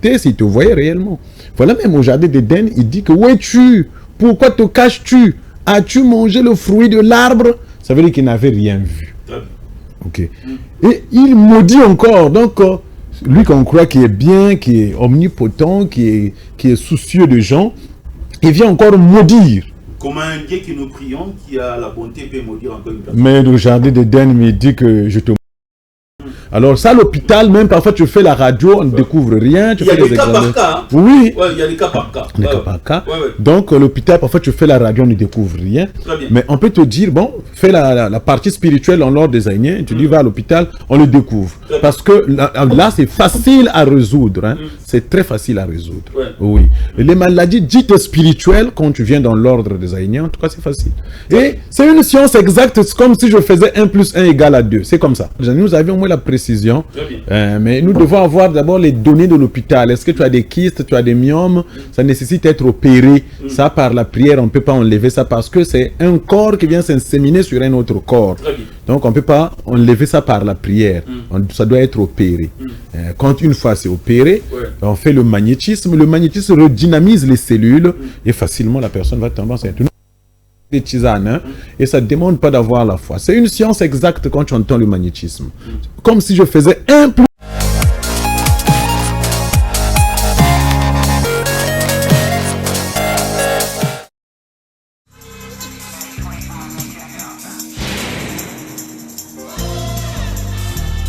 difficulté s'il te voyait réellement. Voilà, même au jardin d'Éden, il dit que où es-tu? Pourquoi te caches-tu? As-tu mangé le fruit de l'arbre? Ça veut dire qu'il n'avait rien vu. Ok. Et il maudit encore. Donc, lui qu'on croit qui est bien, qui est omnipotent, qui est soucieux de gens, il vient encore maudire. Comme un Dieu que nous prions, qui a la bonté peut maudire encore une personne. Mais le jardin d'Éden me dit que je te... Alors ça, l'hôpital, même parfois tu fais la radio, on ne découvre rien. Il y a des cas par cas. Oui. Ouais, il y a des cas par cas. Des cas par cas. Ouais. Donc l'hôpital, parfois tu fais la radio, on ne découvre rien. Très bien. Mais on peut te dire, bon, fais la partie spirituelle en l'ordre des Aïniens, tu dis va à l'hôpital, on le découvre. Parce que là c'est facile à résoudre. Hein. C'est très facile à résoudre. Ouais. Oui. Et les maladies dites spirituelles, quand tu viens dans l'ordre des Aïniens, en tout cas c'est facile. Et c'est une science exacte, c'est comme si je faisais 1 + 1 = 2. C'est comme ça. Nous avions moins la précision. Mais nous devons avoir d'abord les données de l'hôpital. Est-ce que tu as des kystes, tu as des myomes? Ça nécessite d'être opéré. Ça, par la prière, on ne peut pas enlever ça parce que c'est un corps qui vient s'inséminer sur un autre corps. Donc, on ne peut pas enlever ça par la prière. Ça doit être opéré. Quand une fois c'est opéré, on fait le magnétisme. Le magnétisme redynamise les cellules et facilement la personne va tomber enceinte. Des tisanes, hein, et ça ne demande pas d'avoir la foi. C'est une science exacte quand tu entends le magnétisme. Comme si je faisais 1 +...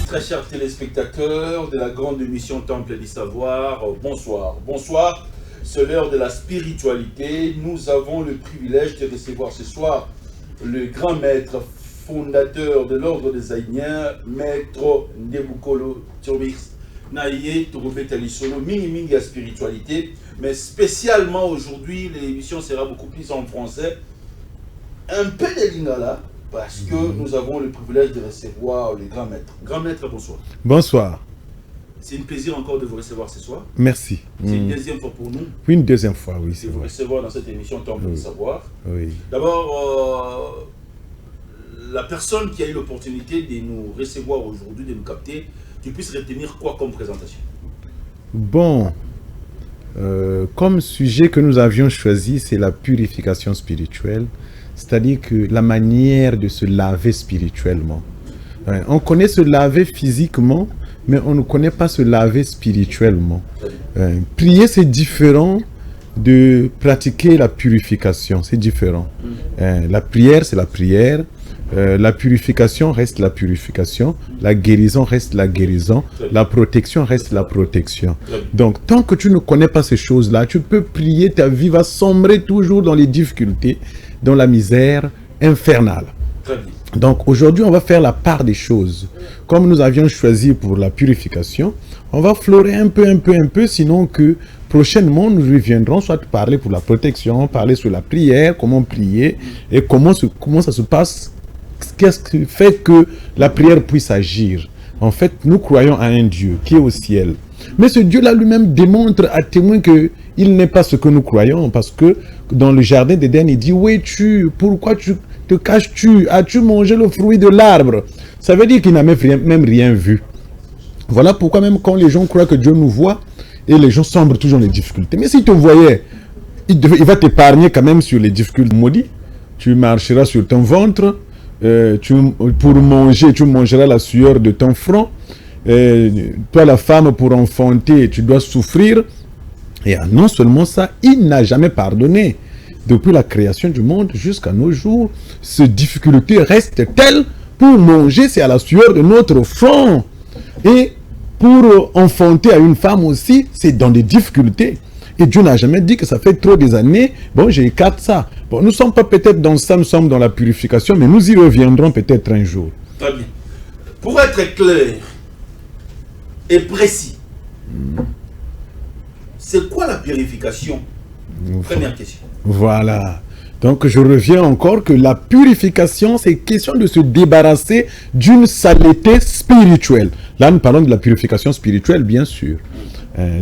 Très chers téléspectateurs de la grande émission Temple du Savoir, bonsoir. Bonsoir. C'est l'heure de la spiritualité. Nous avons le privilège de recevoir ce soir le grand maître fondateur de l'ordre des Aïniens, maître Ndebukolo Tchomix Naïe Torobeta Lissolo, mingi à spiritualité. Mais spécialement aujourd'hui, l'émission sera beaucoup plus en français. Un peu de lingala, parce que nous avons le privilège de recevoir le grand maître. Grand maître, bonsoir. Bonsoir. C'est un plaisir encore de vous recevoir ce soir. Merci. C'est une deuxième fois pour nous. Oui, une deuxième fois, oui, c'est de vous vrai. recevoir dans cette émission Temple du Savoir. Oui. D'abord, la personne qui a eu l'opportunité de nous recevoir aujourd'hui, de nous capter, tu puisses retenir quoi comme présentation? Bon, comme sujet que nous avions choisi, c'est la purification spirituelle, c'est-à-dire que la manière de se laver spirituellement. On connaît se laver physiquement, mais on ne connaît pas se laver spirituellement. Prier, c'est différent de pratiquer la purification, c'est différent. La prière, c'est la prière. La purification reste la purification. La guérison reste la guérison. La protection reste la protection. Donc, tant que tu ne connais pas ces choses-là, tu peux prier, ta vie va sombrer toujours dans les difficultés, dans la misère infernale. Donc aujourd'hui, on va faire la part des choses. Comme nous avions choisi pour la purification, on va fleurer un peu, sinon que prochainement, nous reviendrons soit parler pour la protection, parler sur la prière, comment prier et comment ça se passe, qu'est-ce qui fait que la prière puisse agir. En fait, nous croyons à un Dieu qui est au ciel. Mais ce Dieu-là lui-même démontre à témoin qu'il n'est pas ce que nous croyons, parce que dans le jardin d'Éden, il dit « Où es-tu? Pourquoi te caches-tu? As-tu mangé le fruit de l'arbre ?» Ça veut dire qu'il n'a même rien vu. Voilà pourquoi même quand les gens croient que Dieu nous voit, et les gens sombrent toujours dans les difficultés. Mais s'il te voyait, il va t'épargner quand même sur les difficultés. Maudit, tu marcheras sur ton ventre, pour manger, tu mangeras la sueur de ton front. Toi, la femme, pour enfanter, tu dois souffrir. Et non seulement ça, il n'a jamais pardonné. Depuis la création du monde jusqu'à nos jours, ces difficultés restent telles. Pour manger, c'est à la sueur de notre front. Et pour enfanter à une femme aussi, c'est dans des difficultés. Et Dieu n'a jamais dit que ça fait trop des années, bon, j'écarte ça. Bon, nous ne sommes pas peut-être dans ça, nous sommes dans la purification, mais nous y reviendrons peut-être un jour. Très bien. Pour être clair et précis, c'est quoi la purification? Première question. Voilà. Donc je reviens encore que la purification, c'est question de se débarrasser d'une saleté spirituelle. Là, nous parlons de la purification spirituelle, bien sûr.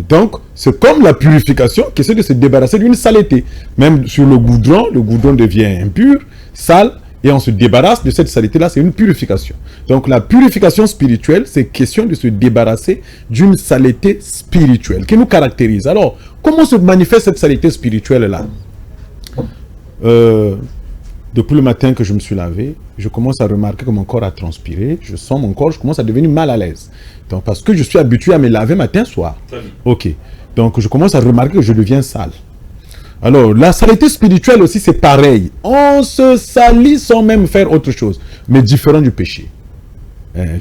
Donc, c'est comme la purification qui essaie de se débarrasser d'une saleté. Même sur le goudron devient impur, sale, et on se débarrasse de cette saleté-là, c'est une purification. Donc la purification spirituelle, c'est question de se débarrasser d'une saleté spirituelle qui nous caractérise. Alors, comment se manifeste cette saleté spirituelle-là? Depuis le matin que je me suis lavé, je commence à remarquer que mon corps a transpiré, je sens mon corps, je commence à devenir mal à l'aise. Donc, parce que je suis habitué à me laver matin, soir. Ok. Donc, je commence à remarquer que je deviens sale. Alors, la saleté spirituelle aussi, c'est pareil. On se salit sans même faire autre chose, mais différent du péché.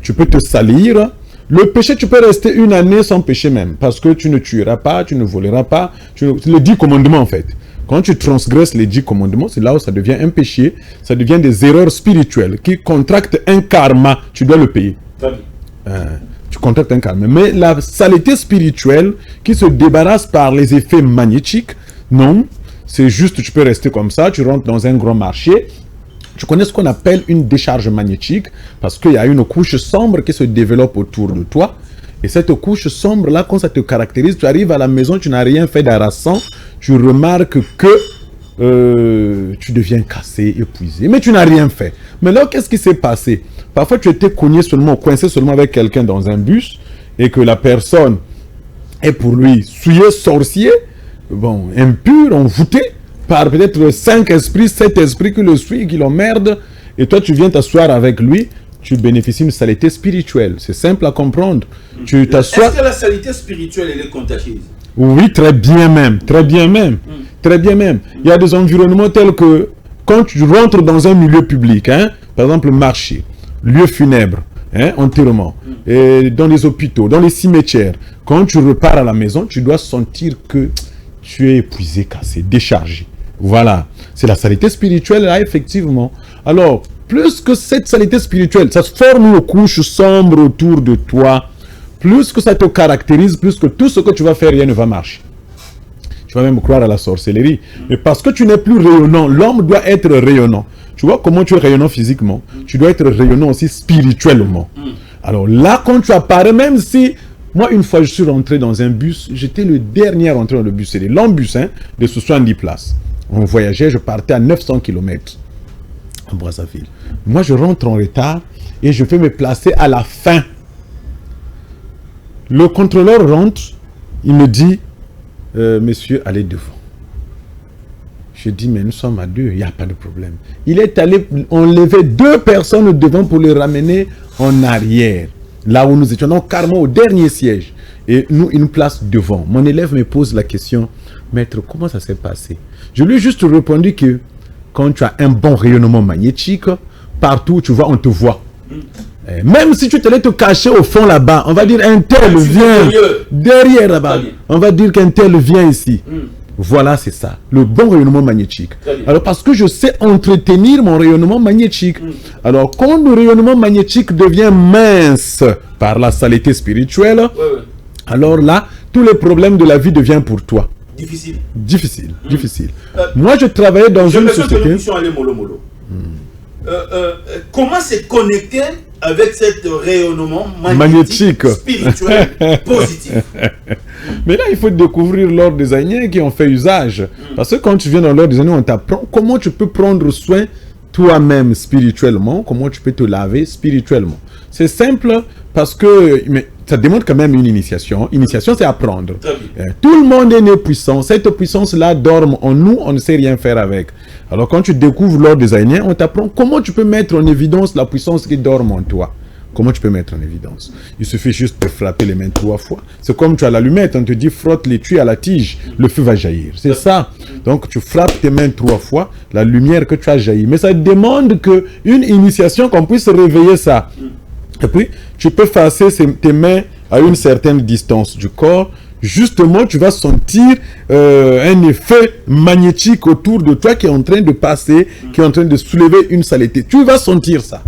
Tu peux te salir. Le péché, tu peux rester une année sans péché même, parce que tu ne tueras pas, tu ne voleras pas. C'est les 10 commandements, en fait. Quand tu transgresses les 10 commandements, c'est là où ça devient un péché, ça devient des erreurs spirituelles qui contractent un karma, tu dois le payer. Tu contractes un karma. Mais la saleté spirituelle qui se débarrasse par les effets magnétiques, non, c'est juste tu peux rester comme ça, tu rentres dans un grand marché, tu connais ce qu'on appelle une décharge magnétique, parce qu'il y a une couche sombre qui se développe autour de toi. Et cette couche sombre-là, quand ça te caractérise, tu arrives à la maison, tu n'as rien fait d'harassant, tu remarques que tu deviens cassé, épuisé, mais tu n'as rien fait. Mais là, qu'est-ce qui s'est passé? Parfois, tu étais cogné seulement, coincé seulement avec quelqu'un dans un bus, et que la personne est pour lui souillé, sorcier, bon, impur, envoûté, par peut-être 5 esprits, 7 esprits qui le suivent, qui l'emmerdent, et toi, tu viens t'asseoir avec lui, tu bénéficies d'une saleté spirituelle. C'est simple à comprendre. Tu t'assois... Est-ce que la saleté spirituelle, elle est contagieuse? Oui, très bien même. Très bien même. Très bien même. Il y a des environnements tels que quand tu rentres dans un milieu public, hein, par exemple marché, lieu funèbre, hein, enterrement, et dans les hôpitaux, dans les cimetières, quand tu repars à la maison, tu dois sentir que tu es épuisé, cassé, déchargé. Voilà. C'est la saleté spirituelle, là, effectivement. Alors, plus que cette saleté spirituelle, ça se forme une couche sombre autour de toi, plus que ça te caractérise, plus que tout ce que tu vas faire, rien ne va marcher. Tu vas même croire à la sorcellerie. Mais parce que tu n'es plus rayonnant, l'homme doit être rayonnant. Tu vois comment tu es rayonnant physiquement, tu dois être rayonnant aussi spirituellement. Alors là, quand tu apparais, même si... Moi, une fois, je suis rentré dans un bus, j'étais le dernier à rentrer dans le bus. C'est des longs bus, hein, de 70 places. On voyageait, je partais à 900 km. À Brazzaville. Moi, je rentre en retard et je vais me placer à la fin. Le contrôleur rentre, il me dit, monsieur, allez devant. Je dis, mais nous sommes à 2, il n'y a pas de problème. Il est allé enlever 2 personnes devant pour les ramener en arrière. Là où nous étions, donc carrément au dernier siège. Et nous, il nous place devant. Mon élève me pose la question, maître, comment ça s'est passé? Je lui ai juste répondu que quand tu as un bon rayonnement magnétique, partout où tu vois, on te voit. Même si tu te cacher au fond là-bas, on va dire un tel vient derrière là-bas. On va dire qu'un tel vient ici. Voilà, c'est ça. Le bon rayonnement magnétique. Alors, parce que je sais entretenir mon rayonnement magnétique. Alors, quand le rayonnement magnétique devient mince par la saleté spirituelle, alors là, tous les problèmes de la vie deviennent pour toi. Difficile. Difficile, difficile. Moi, je travaillais dans une société... Que nous puissions aller mollo mollo. Comment se connecter avec cet rayonnement magnétique. Spirituel positif? Mais là, il faut découvrir l'ordre des Aïniens qui ont fait usage. Parce que quand tu viens dans l'ordre des Aïniens, on t'apprend comment tu peux prendre soin toi-même spirituellement, comment tu peux te laver spirituellement. C'est simple parce que mais ça demande quand même une initiation. Initiation, c'est apprendre. Tout le monde est né puissant. Cette puissance-là dorme en nous, on ne sait rien faire avec. Alors quand tu découvres l'ordre des Aïniens, on t'apprend comment tu peux mettre en évidence la puissance qui dorme en toi. Comment tu peux mettre en évidence? Il suffit juste de frapper les mains 3 fois. C'est comme tu as l'allumette, on te dit frotte les tuyaux à la tige, le feu va jaillir. C'est ça. Donc tu frappes tes mains 3 fois, la lumière que tu as jaillit. Mais ça demande une initiation qu'on puisse réveiller ça. Et puis, tu peux passer tes mains à une certaine distance du corps. Justement, tu vas sentir un effet magnétique autour de toi qui est en train de passer, qui est en train de soulever une saleté. Tu vas sentir ça.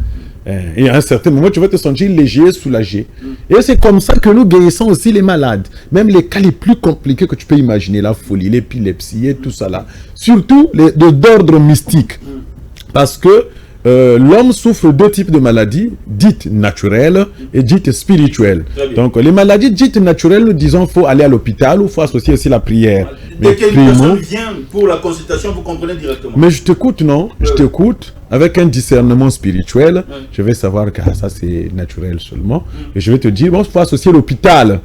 Et à un certain moment, tu vas te sentir léger, soulagé. Et c'est comme ça que nous guérissons aussi les malades. Même les cas les plus compliqués que tu peux imaginer, la folie, l'épilepsie et tout ça là. Surtout d'ordre mystique. Parce que l'homme souffre 2 types de maladies, dites naturelles et dites spirituelles. Donc les maladies dites naturelles, nous disons qu'il faut aller à l'hôpital ou il faut associer aussi la prière. Dès qu'une personne vient pour la consultation, vous comprenez directement. Mais je t'écoute, non? Je t'écoute. Avec un discernement spirituel, je vais savoir que ça c'est naturel seulement. Et je vais te dire, bon, il faut associer l'hôpital.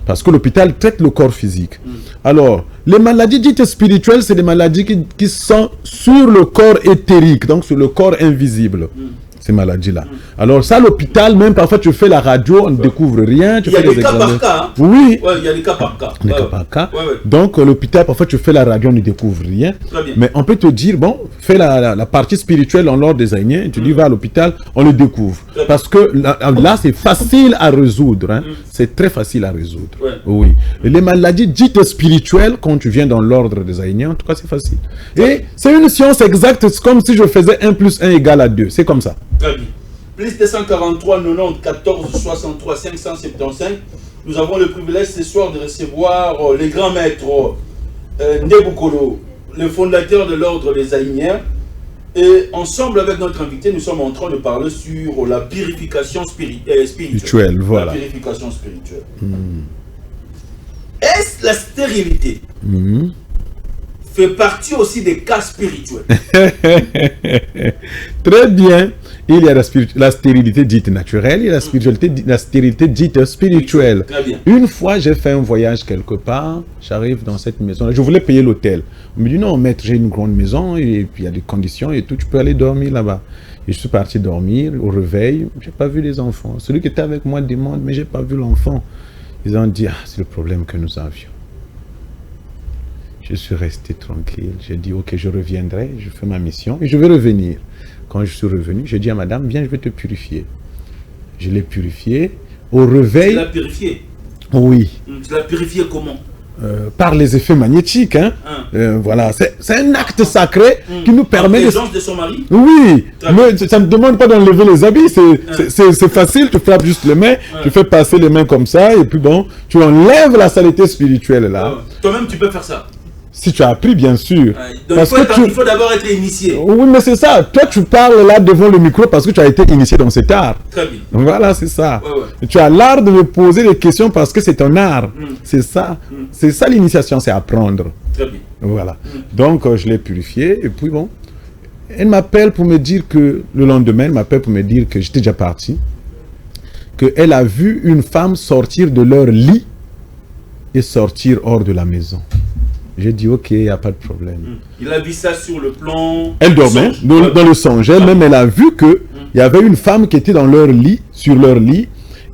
Parce que l'hôpital traite le corps physique. Alors, les maladies dites spirituelles, c'est des maladies qui sont sur le corps éthérique, donc sur le corps invisible. Ces maladies-là. Alors ça, l'hôpital, même parfois tu fais la radio, on ne découvre rien. Il y a des cas par cas. Oui. Ouais, il y a des cas par cas. Des cas par cas. Donc l'hôpital, parfois tu fais la radio, on ne découvre rien. Mais on peut te dire, bon, fais la partie spirituelle en l'ordre des Aïniens, tu dis va à l'hôpital, on le découvre. Parce que là, c'est facile à résoudre. Hein. C'est très facile à résoudre. Oui. Et les maladies dites spirituelles, quand tu viens dans l'ordre des Aïniens, en tout cas c'est facile. Et c'est une science exacte, c'est comme si je faisais 1 + 1 = 2. C'est comme ça. Très bien. Plus 243 90 14 63 575. Nous avons le privilège ce soir de recevoir les grands maîtres Ndebukolo, le fondateur de l'ordre des Aïniens. Et ensemble avec notre invité, nous sommes en train de parler sur la purification spirituelle. Voilà. La purification spirituelle. Est-ce la stérilité fait partie aussi des cas spirituels? Très bien. Il y a la stérilité dite naturelle et la stérilité dite spirituelle. Très bien. Une fois, j'ai fait un voyage quelque part, j'arrive dans cette maison. Je voulais payer l'hôtel. On me dit non, maître, j'ai une grande maison et puis il y a des conditions et tout, tu peux aller dormir là-bas. Et je suis parti dormir au réveil, j'ai pas vu les enfants. Celui qui était avec moi demande, mais j'ai pas vu l'enfant. Ils ont dit, ah, c'est le problème que nous avions. Je suis resté tranquille. J'ai dit, ok, je reviendrai, je fais ma mission et je vais revenir. Quand je suis revenu, j'ai dit à madame, viens, je vais te purifier. Je l'ai purifié. Au réveil... Tu l'as purifié? Oui. Tu l'as purifié comment? Par les effets magnétiques. Hein. Voilà, c'est un acte sacré qui nous permet... La présence de son mari? Oui, mais ça ne demande pas d'enlever les habits, c'est facile, tu frappes juste les mains, tu fais passer les mains comme ça, et puis bon, tu enlèves la saleté spirituelle là. Toi-même, tu peux faire ça? Si tu as appris, bien sûr. Donc il faut d'abord être initié. Oui, mais c'est ça. Toi, tu parles là devant le micro parce que tu as été initié dans cet art. Très bien. Voilà, c'est ça. Tu as l'art de me poser des questions parce que c'est un art. C'est ça. C'est ça l'initiation, c'est apprendre. Très bien. Voilà. Donc, je l'ai purifié et puis bon. Elle m'appelle pour me dire que, le lendemain, elle m'appelle pour me dire que j'étais déjà parti. Qu'elle a vu une femme sortir de leur lit et sortir hors de la maison. J'ai dit, ok, il n'y a pas de problème. Il a vu ça sur le plan... Elle dormait dans le songe. Elle-même, elle a vu qu'il y avait une femme qui était dans leur lit, sur leur lit,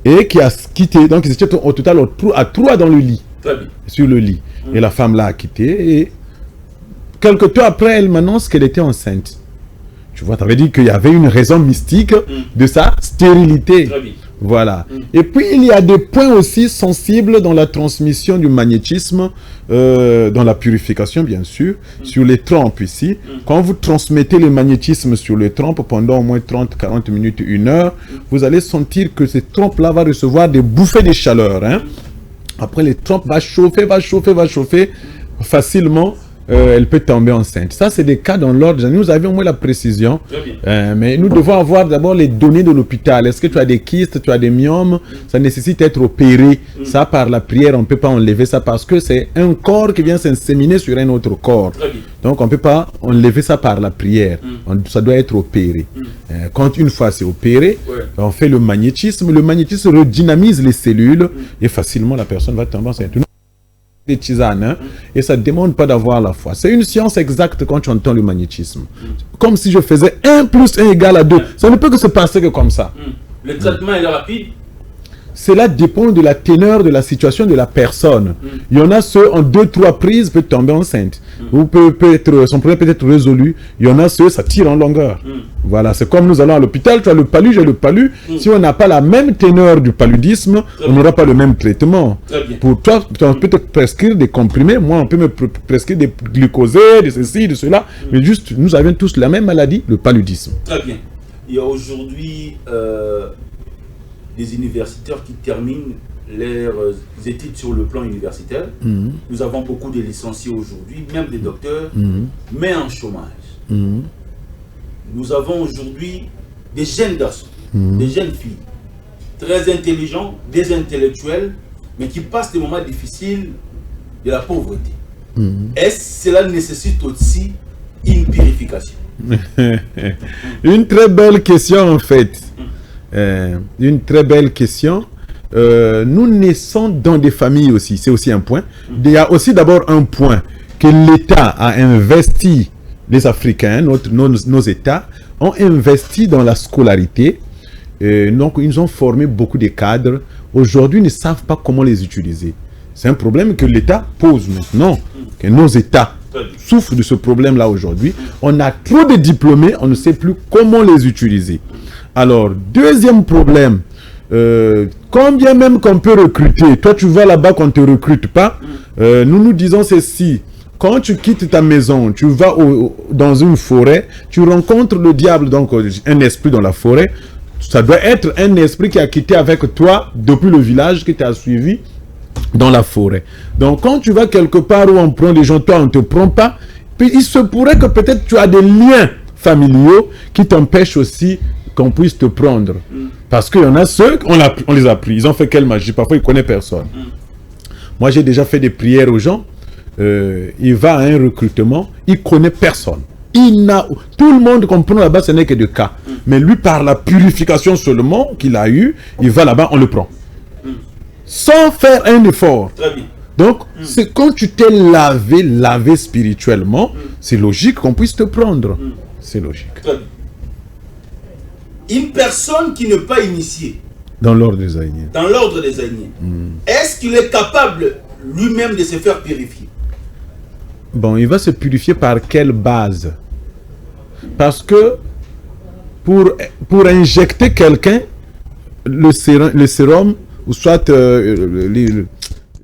et qui a quitté. Donc, ils étaient au total à 3 dans le lit. Très bien. Sur le lit. Et la femme là a quitté. Et quelque temps après, elle m'annonce qu'elle était enceinte. Tu vois, tu avais dit qu'il y avait une raison mystique de sa stérilité. Très bien. Voilà. Et puis, il y a des points aussi sensibles dans la transmission du magnétisme, dans la purification, bien sûr, sur les trompes ici. Quand vous transmettez le magnétisme sur les trompes pendant au moins 30, 40 minutes, 1 heure, vous allez sentir que ces trompes-là vont recevoir des bouffées de chaleur. Hein. Après, les trompes vont chauffer facilement. Elle peut tomber enceinte. Ça, c'est des cas dans l'ordre. Nous avions moins la précision. Mais nous devons avoir d'abord les données de l'hôpital. Est-ce que tu as des kystes, tu as des myomes? Ça nécessite d'être opéré. Ça, par la prière, on ne peut pas enlever ça parce que c'est un corps qui vient s'inséminer sur un autre corps. Donc, on ne peut pas enlever ça par la prière. Ça doit être opéré. Quand une fois c'est opéré, on fait le magnétisme. Le magnétisme redynamise les cellules et facilement la personne va tomber enceinte. Des tisanes, hein, et ça ne demande pas d'avoir la foi. C'est une science exacte quand tu entends le magnétisme. Comme si je faisais 1 + 1 = 2. Ça ne peut que se passer que comme ça. Le traitement est rapide? Cela dépend de la teneur de la situation de la personne. Il y en a ceux en 2-3 prises peut tomber enceinte. Ou son problème peut être résolu. Il y en a ceux, ça tire en longueur. Voilà, c'est comme nous allons à l'hôpital, tu as le palu, j'ai le palu. Si on n'a pas la même teneur du paludisme, on n'aura pas le même traitement. Pour toi, on peut te prescrire des comprimés, moi on peut me prescrire des glucosés, de ceci, de cela. Mais juste, nous avons tous la même maladie, le paludisme. Très bien. Il y a aujourd'hui des universitaires qui terminent leurs études sur le plan universitaire. Nous avons beaucoup de licenciés aujourd'hui, même des docteurs, mais en chômage. Nous avons aujourd'hui des jeunes garçons, des jeunes filles, très intelligents, des intellectuels, mais qui passent des moments difficiles de la pauvreté. est-ce que cela nécessite aussi une purification? Une très belle question en fait. Une très belle question. Nous naissons dans des familles aussi, c'est aussi un point. Il y a aussi d'abord un point que l'État a investi, les Africains, nos États ont investi dans la scolarité. Donc ils ont formé beaucoup de cadres. Aujourd'hui, ils ne savent pas comment les utiliser. C'est un problème que l'État pose maintenant, que nos États souffrent de ce problème-là aujourd'hui. On a trop de diplômés, on ne sait plus comment les utiliser. Alors, deuxième problème, combien même qu'on peut recruter, toi tu vas là-bas qu'on ne te recrute pas, nous disons ceci, quand tu quittes ta maison, tu vas dans une forêt, tu rencontres le diable, donc un esprit dans la forêt, ça doit être un esprit qui a quitté avec toi depuis le village, qui t'a suivi dans la forêt. Donc quand tu vas quelque part où on prend les gens, toi on ne te prend pas, puis il se pourrait que peut-être tu as des liens familiaux qui t'empêchent aussi qu'on puisse te prendre. Parce qu'il y en a ceux, on les a pris, ils ont fait quelle magie, parfois ils ne connaissent personne. Moi j'ai déjà fait des prières aux gens, il va à un recrutement, il ne connaît personne. Tout le monde comprend là-bas, ce n'est que des cas. Mais lui, par la purification seulement qu'il a eu, il va là-bas, on le prend. Sans faire un effort. Très bien. Donc, c'est quand tu t'es lavé spirituellement, c'est logique qu'on puisse te prendre. C'est logique. Très bien. Une personne qui n'est pas initiée dans l'ordre des Aïniens, est-ce qu'il est capable lui-même de se faire purifier? Bon, il va se purifier par quelle base? Parce que pour injecter quelqu'un, le sérum, ou soit